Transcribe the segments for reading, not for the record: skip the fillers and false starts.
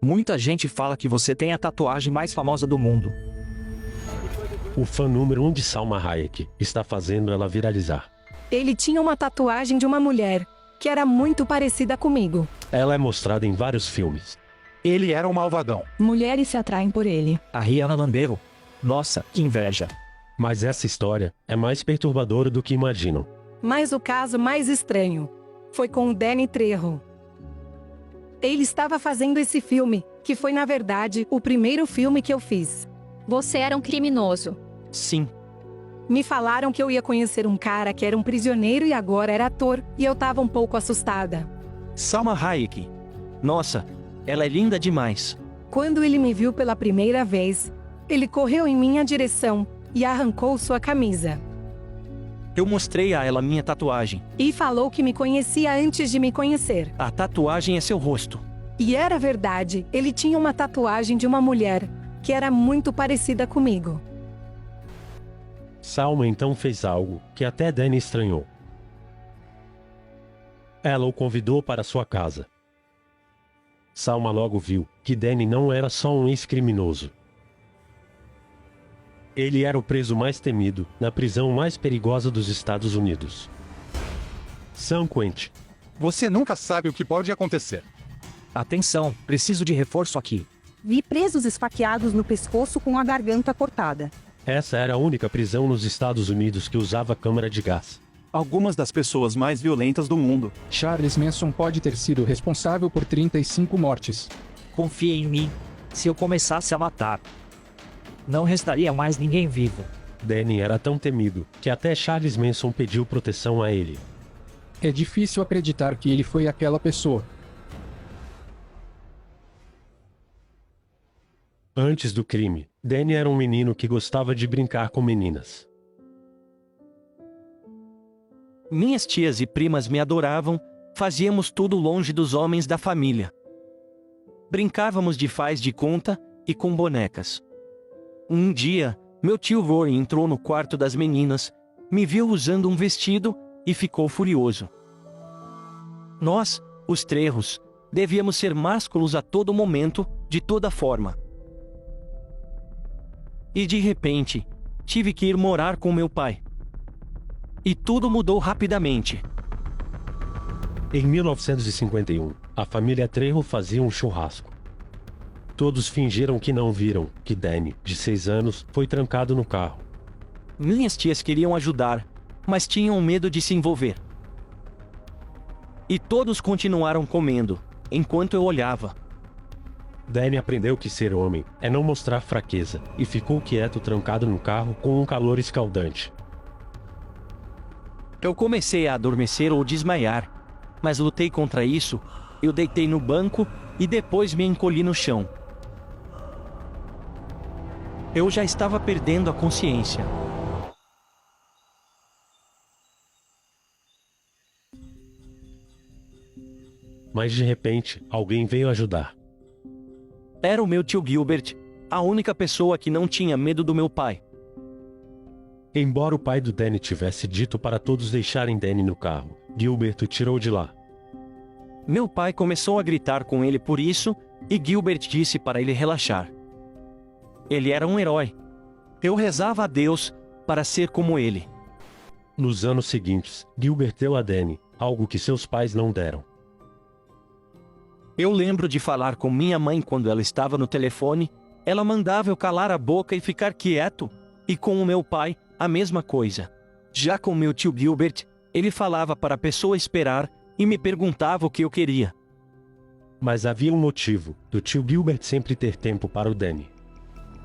Muita gente fala que você tem a tatuagem mais famosa do mundo. O fã número 1 de Salma Hayek está fazendo ela viralizar. Ele tinha uma tatuagem de uma mulher, que era muito parecida comigo. Ela é mostrada em vários filmes. Ele era um malvadão. Mulheres se atraem por ele. A Rihanna Lambeiro. Nossa, que inveja. Mas essa história é mais perturbadora do que imaginam. Mas o caso mais estranho foi com o Danny Trejo. Ele estava fazendo esse filme, que foi na verdade o primeiro filme que eu fiz. Você era um criminoso. Sim. Me falaram que eu ia conhecer um cara que era um prisioneiro e agora era ator, e eu tava um pouco assustada. Salma Hayek. Nossa, ela é linda demais. Quando ele me viu pela primeira vez, ele correu em minha direção e arrancou sua camisa. Eu mostrei a ela minha tatuagem. E falou que me conhecia antes de me conhecer. A tatuagem é seu rosto. E era verdade, ele tinha uma tatuagem de uma mulher, que era muito parecida comigo. Salma então fez algo que até Danny estranhou. Ela o convidou para sua casa. Salma logo viu que Danny não era só um ex-criminoso. Ele era o preso mais temido na prisão mais perigosa dos Estados Unidos. San Quentin. Você nunca sabe o que pode acontecer. Atenção, preciso de reforço aqui. Vi presos esfaqueados no pescoço com a garganta cortada. Essa era a única prisão nos Estados Unidos que usava câmara de gás. Algumas das pessoas mais violentas do mundo. Charles Manson pode ter sido responsável por 35 mortes. Confie em mim. Se eu começasse a matar, não restaria mais ninguém vivo. Danny era tão temido que até Charles Manson pediu proteção a ele. É difícil acreditar que ele foi aquela pessoa. Antes do crime, Danny era um menino que gostava de brincar com meninas. Minhas tias e primas me adoravam, fazíamos tudo longe dos homens da família. Brincávamos de faz de conta e com bonecas. Um dia, meu tio Rory entrou no quarto das meninas, me viu usando um vestido e ficou furioso. Nós, os Trejos, devíamos ser másculos a todo momento, de toda forma. E de repente, tive que ir morar com meu pai. E tudo mudou rapidamente. Em 1951, a família Trejo fazia um churrasco. Todos fingiram que não viram que Danny, de 6 anos, foi trancado no carro. Minhas tias queriam ajudar, mas tinham medo de se envolver. E todos continuaram comendo, enquanto eu olhava. Danny aprendeu que ser homem é não mostrar fraqueza e ficou quieto trancado no carro com um calor escaldante. Eu comecei a adormecer ou desmaiar, mas lutei contra isso, eu deitei no banco e depois me encolhi no chão. Eu já estava perdendo a consciência. Mas de repente, alguém veio ajudar. Era o meu tio Gilbert, a única pessoa que não tinha medo do meu pai. Embora o pai do Danny tivesse dito para todos deixarem Danny no carro, Gilbert o tirou de lá. Meu pai começou a gritar com ele por isso, e Gilbert disse para ele relaxar. Ele era um herói. Eu rezava a Deus para ser como ele. Nos anos seguintes, Gilbert deu a Danny algo que seus pais não deram. Eu lembro de falar com minha mãe quando ela estava no telefone, ela mandava eu calar a boca e ficar quieto, e com o meu pai, a mesma coisa. Já com meu tio Gilbert, ele falava para a pessoa esperar e me perguntava o que eu queria. Mas havia um motivo do tio Gilbert sempre ter tempo para o Danny.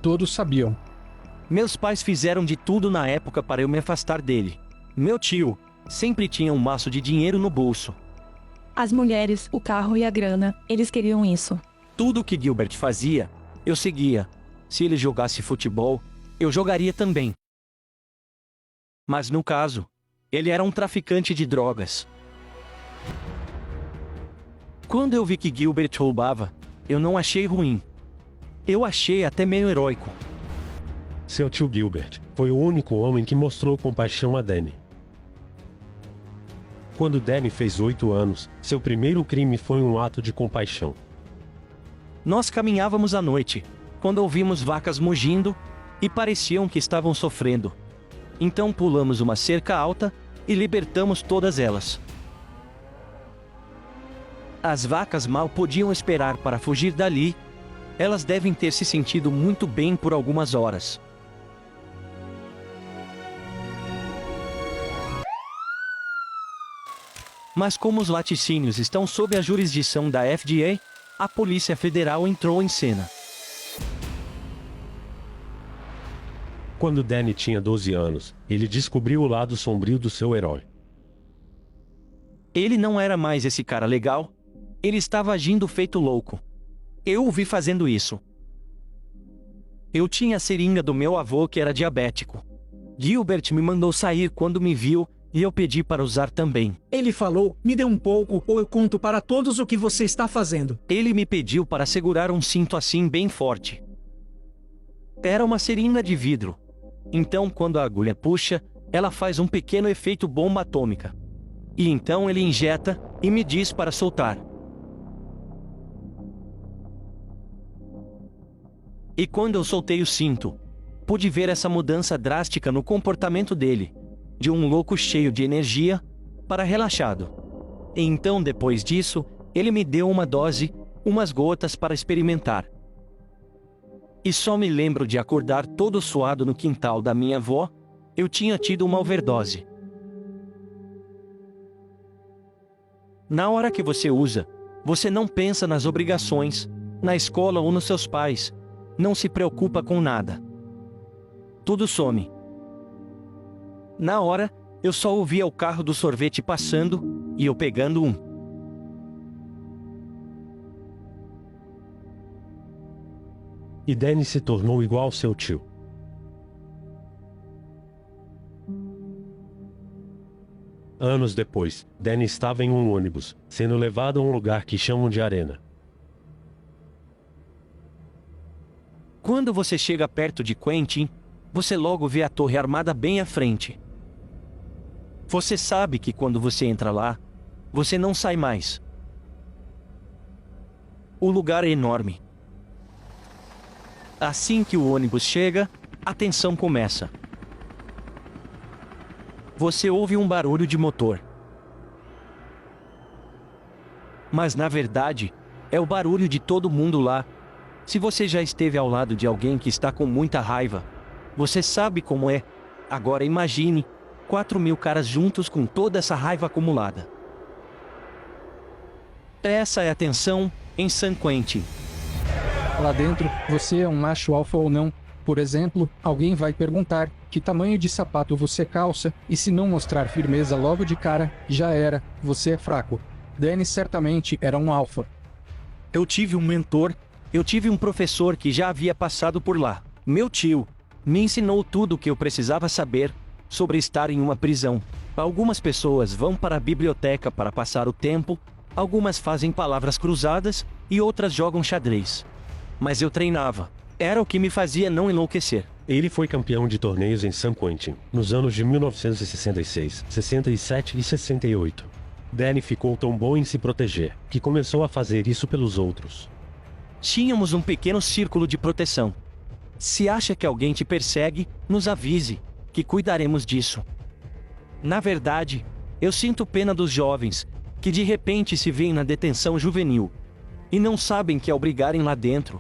Todos sabiam. Meus pais fizeram de tudo na época para eu me afastar dele. Meu tio sempre tinha um maço de dinheiro no bolso. As mulheres, o carro e a grana, eles queriam isso. Tudo que Gilbert fazia, eu seguia. Se ele jogasse futebol, eu jogaria também. Mas no caso, ele era um traficante de drogas. Quando eu vi que Gilbert roubava, eu não achei ruim. Eu achei até meio heróico. Seu tio Gilbert foi o único homem que mostrou compaixão a Danny. Quando Danny fez 8 anos, seu primeiro crime foi um ato de compaixão. Nós caminhávamos à noite, quando ouvimos vacas mugindo, e pareciam que estavam sofrendo. Então pulamos uma cerca alta, e libertamos todas elas. As vacas mal podiam esperar para fugir dali. Elas devem ter se sentido muito bem por algumas horas. Mas como os laticínios estão sob a jurisdição da FDA, a Polícia Federal entrou em cena. Quando Danny tinha 12 anos, ele descobriu o lado sombrio do seu herói. Ele não era mais esse cara legal. Ele estava agindo feito louco. Eu o vi fazendo isso. Eu tinha a seringa do meu avô que era diabético. Gilbert me mandou sair quando me viu, e eu pedi para usar também. Ele falou, me dê um pouco ou eu conto para todos o que você está fazendo. Ele me pediu para segurar um cinto assim bem forte. Era uma seringa de vidro. Então quando a agulha puxa, ela faz um pequeno efeito bomba atômica. E então ele injeta, e me diz para soltar. E quando eu soltei o cinto, pude ver essa mudança drástica no comportamento dele. De um louco cheio de energia, para relaxado. E então depois disso, ele me deu uma dose, umas gotas para experimentar. E só me lembro de acordar todo suado no quintal da minha avó. Eu tinha tido uma overdose. Na hora que você usa, você não pensa nas obrigações, na escola ou nos seus pais. Não se preocupa com nada. Tudo some. Na hora, eu só ouvia o carro do sorvete passando, e eu pegando um. E Danny se tornou igual ao seu tio. Anos depois, Danny estava em um ônibus, sendo levado a um lugar que chamam de arena. Quando você chega perto de Quentin, você logo vê a torre armada bem à frente. Você sabe que quando você entra lá, você não sai mais. O lugar é enorme. Assim que o ônibus chega, a tensão começa. Você ouve um barulho de motor. Mas na verdade, é o barulho de todo mundo lá. Se você já esteve ao lado de alguém que está com muita raiva, você sabe como é. Agora imagine 4.000 caras juntos com toda essa raiva acumulada. Essa é a tensão em San Quentin. Lá dentro, você é um macho alfa ou não? Por exemplo, alguém vai perguntar que tamanho de sapato você calça, e se não mostrar firmeza logo de cara, já era, você é fraco. Danny certamente era um alfa. Eu tive um mentor. Eu tive um professor que já havia passado por lá. Meu tio me ensinou tudo o que eu precisava saber sobre estar em uma prisão. Algumas pessoas vão para a biblioteca para passar o tempo, algumas fazem palavras cruzadas e outras jogam xadrez. Mas eu treinava. Era o que me fazia não enlouquecer. Ele foi campeão de torneios em San Quentin, nos anos de 1966, 67 e 68. Danny ficou tão bom em se proteger, que começou a fazer isso pelos outros. Tínhamos um pequeno círculo de proteção. Se acha que alguém te persegue, nos avise, que cuidaremos disso. Na verdade, eu sinto pena dos jovens, que de repente se veem na detenção juvenil, e não sabem que ao brigarem lá dentro,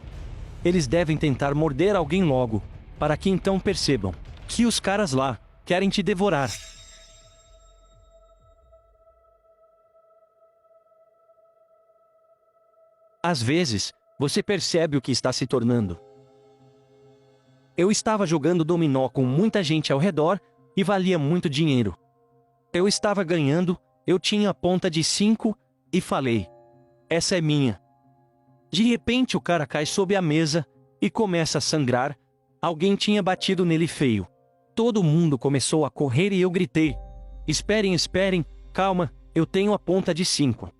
eles devem tentar morder alguém logo, para que então percebam que os caras lá querem te devorar. Às vezes, você percebe o que está se tornando. Eu estava jogando dominó com muita gente ao redor e valia muito dinheiro. Eu estava ganhando, eu tinha a ponta de 5 e falei: essa é minha. De repente o cara cai sob a mesa e começa a sangrar. Alguém tinha batido nele feio. Todo mundo começou a correr e eu gritei: esperem, esperem, calma, eu tenho a ponta de 5.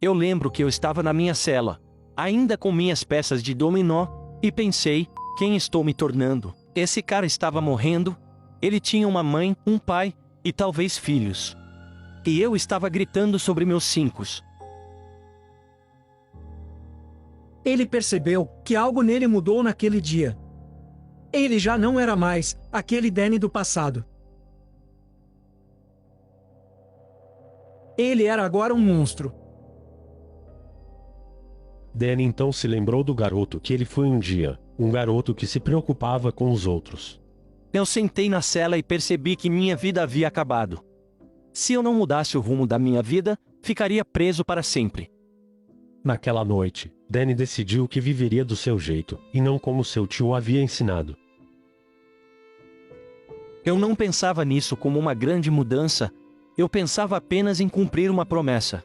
Eu lembro que eu estava na minha cela, ainda com minhas peças de dominó, e pensei: quem estou me tornando? Esse cara estava morrendo, ele tinha uma mãe, um pai, e talvez filhos. E eu estava gritando sobre meus 5. Ele percebeu que algo nele mudou naquele dia. Ele já não era mais aquele Danny do passado. Ele era agora um monstro. Danny então se lembrou do garoto que ele foi um dia, um garoto que se preocupava com os outros. Eu sentei na cela e percebi que minha vida havia acabado. Se eu não mudasse o rumo da minha vida, ficaria preso para sempre. Naquela noite, Danny decidiu que viveria do seu jeito, e não como seu tio havia ensinado. Eu não pensava nisso como uma grande mudança, eu pensava apenas em cumprir uma promessa.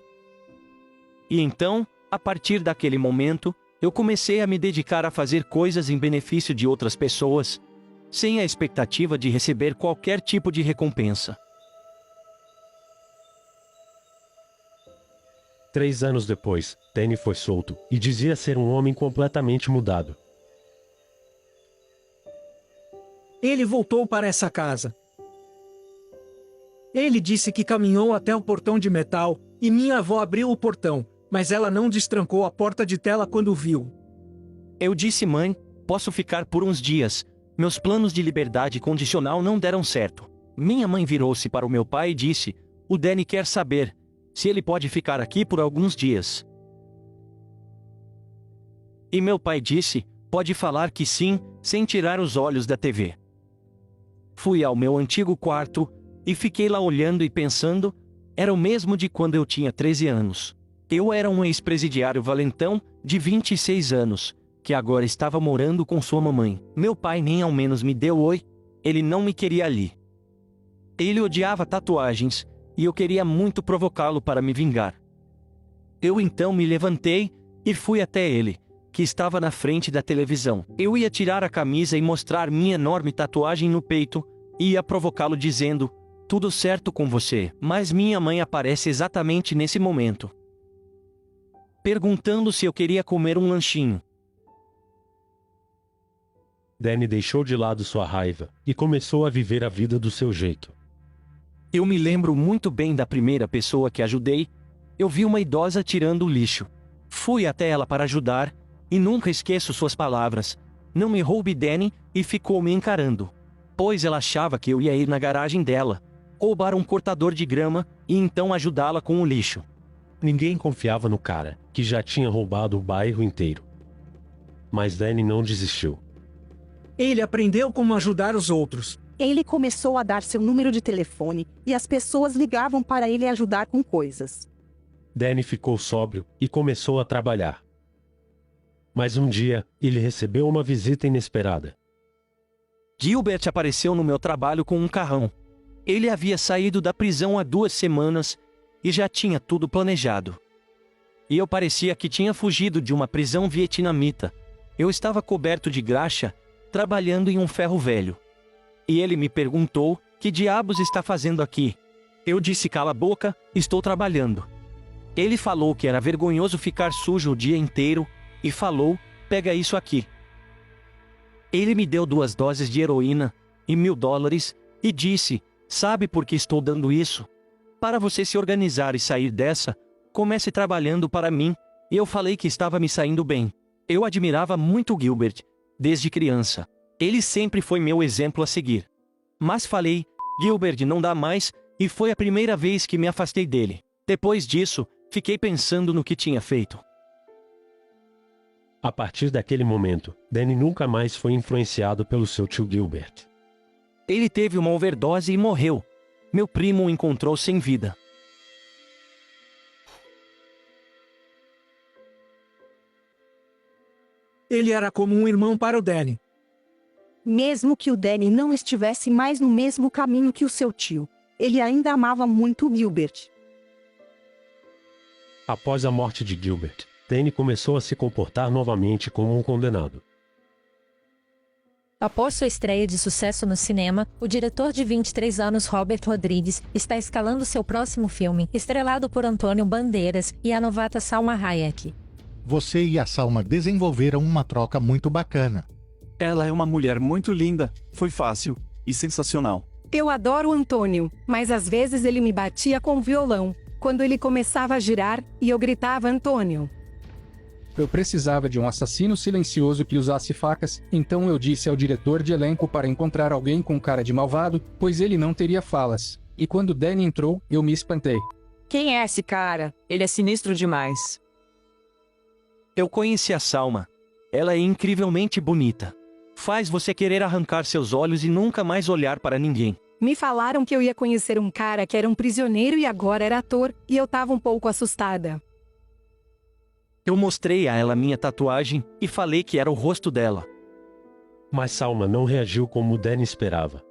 E então, a partir daquele momento, eu comecei a me dedicar a fazer coisas em benefício de outras pessoas, sem a expectativa de receber qualquer tipo de recompensa. 3 anos depois, Danny foi solto, e dizia ser um homem completamente mudado. Ele voltou para essa casa. Ele disse que caminhou até o portão de metal, e minha avó abriu o portão, mas ela não destrancou a porta de tela quando viu. Eu disse, mãe, posso ficar por uns dias. Meus planos de liberdade condicional não deram certo. Minha mãe virou-se para o meu pai e disse, o Danny quer saber se ele pode ficar aqui por alguns dias. E meu pai disse, pode falar que sim, sem tirar os olhos da TV. Fui ao meu antigo quarto, e fiquei lá olhando e pensando, era o mesmo de quando eu tinha 13 anos. Eu era um ex-presidiário valentão, de 26 anos, que agora estava morando com sua mamãe. Meu pai nem ao menos me deu oi, ele não me queria ali. Ele odiava tatuagens, e eu queria muito provocá-lo para me vingar. Eu então me levantei, e fui até ele, que estava na frente da televisão. Eu ia tirar a camisa e mostrar minha enorme tatuagem no peito, e ia provocá-lo dizendo, tudo certo com você, mas minha mãe aparece exatamente nesse momento, perguntando se eu queria comer um lanchinho. Danny deixou de lado sua raiva, e começou a viver a vida do seu jeito. Eu me lembro muito bem da primeira pessoa que ajudei, eu vi uma idosa tirando o lixo. Fui até ela para ajudar, e nunca esqueço suas palavras, não me roube Danny, e ficou me encarando. Pois ela achava que eu ia ir na garagem dela, roubar um cortador de grama, e então ajudá-la com o lixo. Ninguém confiava no cara, que já tinha roubado o bairro inteiro. Mas Danny não desistiu. Ele aprendeu como ajudar os outros. Ele começou a dar seu número de telefone, e as pessoas ligavam para ele ajudar com coisas. Danny ficou sóbrio, e começou a trabalhar. Mas um dia, ele recebeu uma visita inesperada. Gilbert apareceu no meu trabalho com um carrão. Ele havia saído da prisão há 2 semanas, e já tinha tudo planejado. E eu parecia que tinha fugido de uma prisão vietnamita. Eu estava coberto de graxa, trabalhando em um ferro velho. E ele me perguntou, que diabos está fazendo aqui? Eu disse, cala a boca, estou trabalhando. Ele falou que era vergonhoso ficar sujo o dia inteiro, e falou, pega isso aqui. Ele me deu 2 doses de heroína, e $1000, e disse, sabe por que estou dando isso? Para você se organizar e sair dessa, comece trabalhando para mim, e eu falei que estava me saindo bem. Eu admirava muito Gilbert, desde criança. Ele sempre foi meu exemplo a seguir. Mas falei, Gilbert não dá mais, e foi a primeira vez que me afastei dele. Depois disso, fiquei pensando no que tinha feito. A partir daquele momento, Danny nunca mais foi influenciado pelo seu tio Gilbert. Ele teve uma overdose e morreu. Meu primo o encontrou sem vida. Ele era como um irmão para o Danny. Mesmo que o Danny não estivesse mais no mesmo caminho que o seu tio, ele ainda amava muito Gilbert. Após a morte de Gilbert, Danny começou a se comportar novamente como um condenado. Após sua estreia de sucesso no cinema, o diretor de 23 anos Robert Rodrigues está escalando seu próximo filme, estrelado por Antônio Bandeiras e a novata Salma Hayek. Você e a Salma desenvolveram uma troca muito bacana. Ela é uma mulher muito linda, foi fácil e sensacional. Eu adoro o Antônio, mas às vezes ele me batia com o violão, quando ele começava a girar, e eu gritava Antônio. Eu precisava de um assassino silencioso que usasse facas, então eu disse ao diretor de elenco para encontrar alguém com cara de malvado, pois ele não teria falas. E quando Danny entrou, eu me espantei. Quem é esse cara? Ele é sinistro demais. Eu conheci a Salma. Ela é incrivelmente bonita. Faz você querer arrancar seus olhos e nunca mais olhar para ninguém. Me falaram que eu ia conhecer um cara que era um prisioneiro e agora era ator, e eu tava um pouco assustada. Eu mostrei a ela minha tatuagem e falei que era o rosto dela. Mas Salma não reagiu como Danny esperava.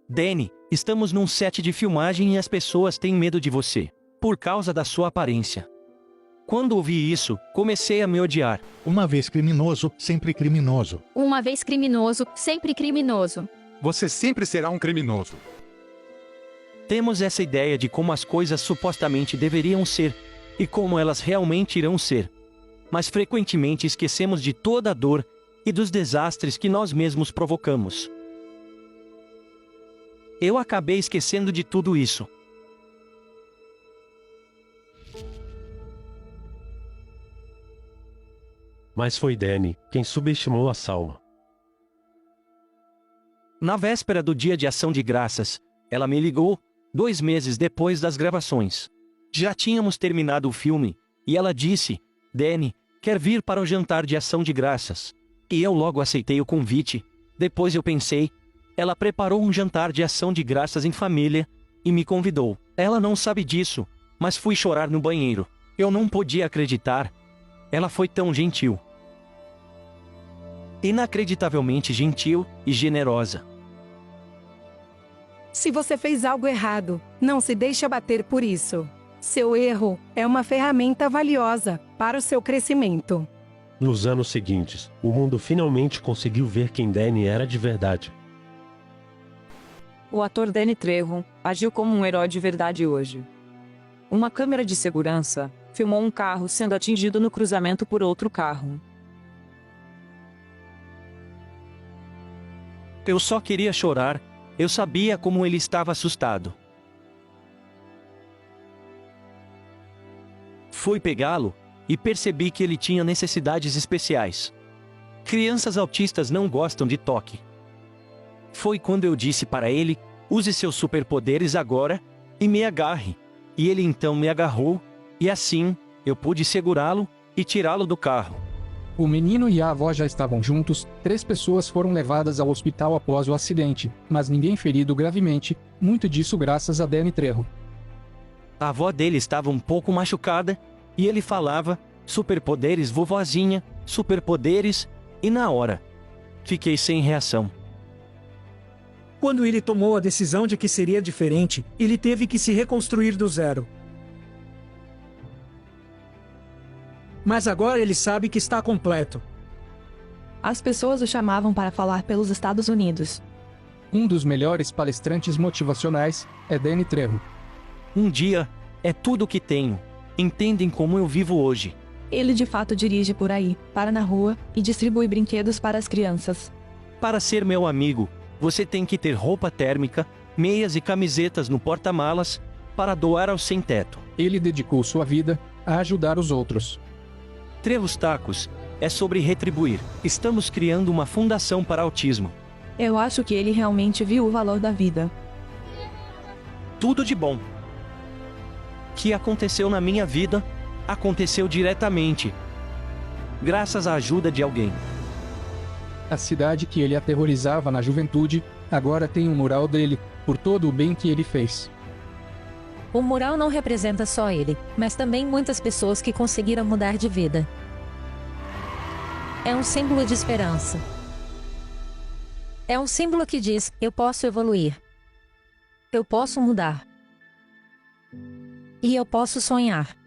Danny, estamos num set de filmagem e as pessoas têm medo de você, por causa da sua aparência. Quando ouvi isso, comecei a me odiar. Uma vez criminoso, sempre criminoso. Uma vez criminoso, sempre criminoso. Você sempre será um criminoso. Temos essa ideia de como as coisas supostamente deveriam ser, e como elas realmente irão ser. Mas frequentemente esquecemos de toda a dor e dos desastres que nós mesmos provocamos. Eu acabei esquecendo de tudo isso. Mas foi Danny quem subestimou a Salma. Na véspera do dia de ação de graças, ela me ligou, 2 meses depois das gravações. Já tínhamos terminado o filme, e ela disse, Danny, quer vir para o jantar de ação de graças? E eu logo aceitei o convite. Depois eu pensei, ela preparou um jantar de ação de graças em família, e me convidou. Ela não sabe disso, mas fui chorar no banheiro. Eu não podia acreditar. Ela foi tão gentil. Inacreditavelmente gentil e generosa. Se você fez algo errado, não se deixe abater por isso. Seu erro é uma ferramenta valiosa para o seu crescimento. Nos anos seguintes, o mundo finalmente conseguiu ver quem Danny era de verdade. O ator Danny Trejo agiu como um herói de verdade hoje. Uma câmera de segurança filmou um carro sendo atingido no cruzamento por outro carro. Eu só queria chorar, eu sabia como ele estava assustado. Fui pegá-lo e percebi que ele tinha necessidades especiais. Crianças autistas não gostam de toque. Foi quando eu disse para ele, use seus superpoderes agora e me agarre. E ele então me agarrou, e assim, eu pude segurá-lo e tirá-lo do carro. O menino e a avó já estavam juntos, 3 pessoas foram levadas ao hospital após o acidente, mas ninguém ferido gravemente, muito disso graças a Danny Trejo. A avó dele estava um pouco machucada, e ele falava, superpoderes vovozinha, superpoderes, e na hora, fiquei sem reação. Quando ele tomou a decisão de que seria diferente, ele teve que se reconstruir do zero. Mas agora ele sabe que está completo. As pessoas o chamavam para falar pelos Estados Unidos. Um dos melhores palestrantes motivacionais é Danny Trejo. Um dia, é tudo o que tenho. Entendem como eu vivo hoje. Ele de fato dirige por aí, para na rua, e distribui brinquedos para as crianças. Para ser meu amigo, você tem que ter roupa térmica, meias e camisetas no porta-malas, para doar aos sem-teto. Ele dedicou sua vida a ajudar os outros. Trevos Tacos é sobre retribuir. Estamos criando uma fundação para autismo. Eu acho que ele realmente viu o valor da vida. Tudo de bom que aconteceu na minha vida, aconteceu diretamente, graças à ajuda de alguém. A cidade que ele aterrorizava na juventude, agora tem um mural dele, por todo o bem que ele fez. O mural não representa só ele, mas também muitas pessoas que conseguiram mudar de vida. É um símbolo de esperança. É um símbolo que diz, eu posso evoluir. Eu posso mudar. E eu posso sonhar.